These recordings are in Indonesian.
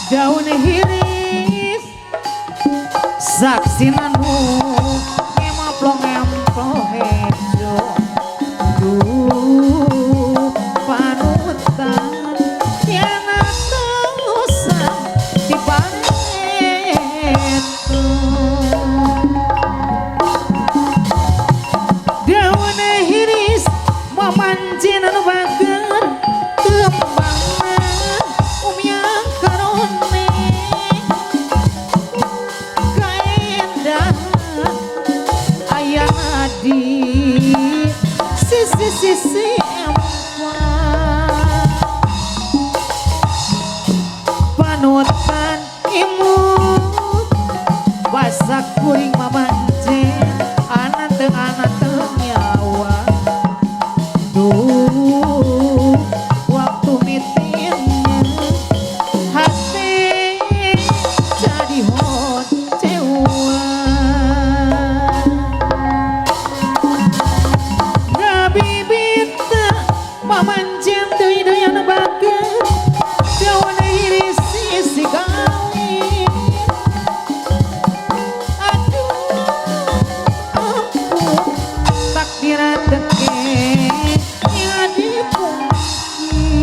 daun hiris saksi nanu ngemaplong hejo duh panutan yana tausan di panetu daun hiris mamancin anu bager kembangan umyang karone kaendahan ayana di sisi empang panutan imut basak kuring mamancin anak nyawa duh waktu mitirnya hati jadi honcewa ngabibita mamancin doi-doyan bager daun hiris sisi kawin aduh ampun takdir teke ya dipungki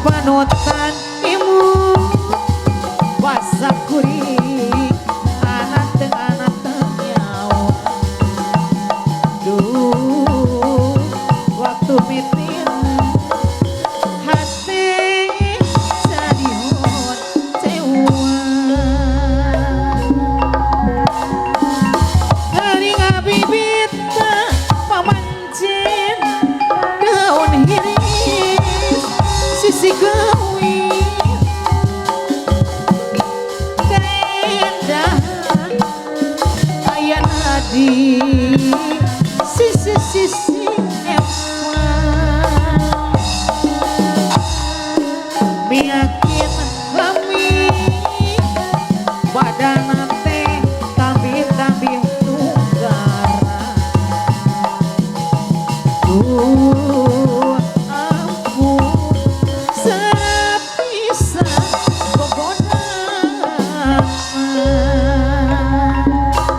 panutan imut basak kuring anak nyawa duh waktu mitir hati jadi honcewa hari ngabibita pamancin daun hiris sisi gawin keindahan ayana di sisi empang miyakin lami badan teh tambi tunggara duh ampun sepisah gogonan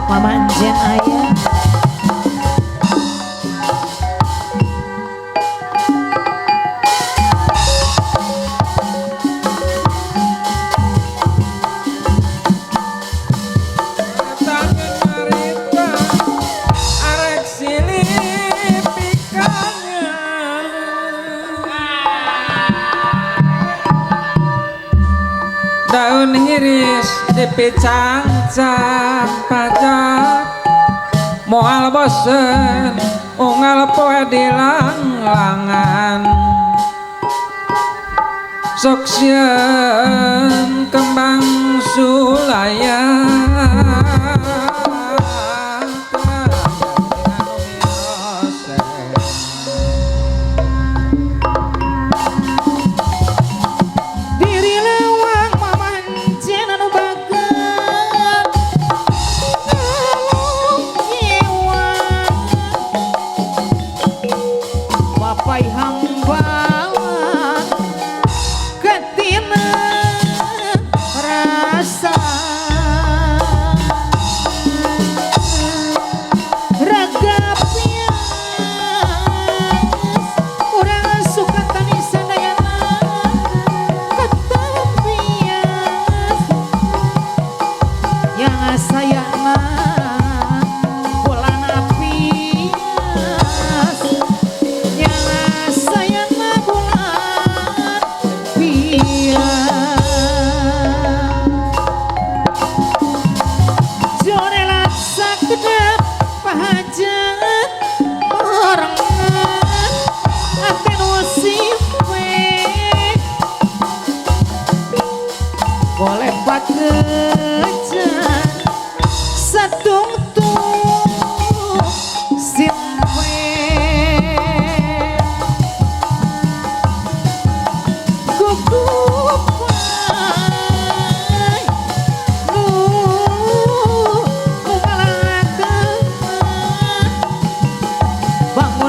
pamanjen ayah daun hiris dipicang-cang pajak moal bosen unggal poe di lang-langan sok sieun kembang sulayan diri lewang mamancin anu bager ngalung nyiwang papai hambawan ketina rasa ragapnya urang suka tani sadayana ketempian yang sayana bulan apias yang saya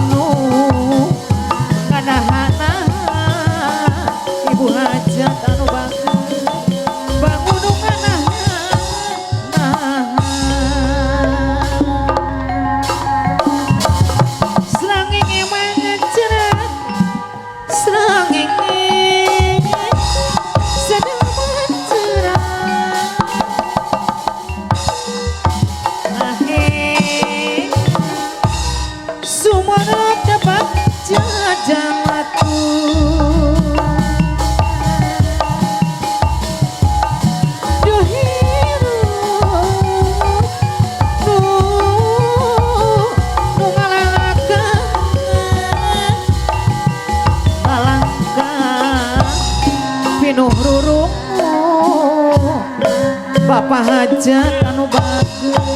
penuh nganahan ibu hajat anu bagus bangun nganahan selanging emang cerat selanging sedang mencerah sumonop dapat jajamatu dohiru nu ngalangkah pinuh rurung Bapak hajat anu bagus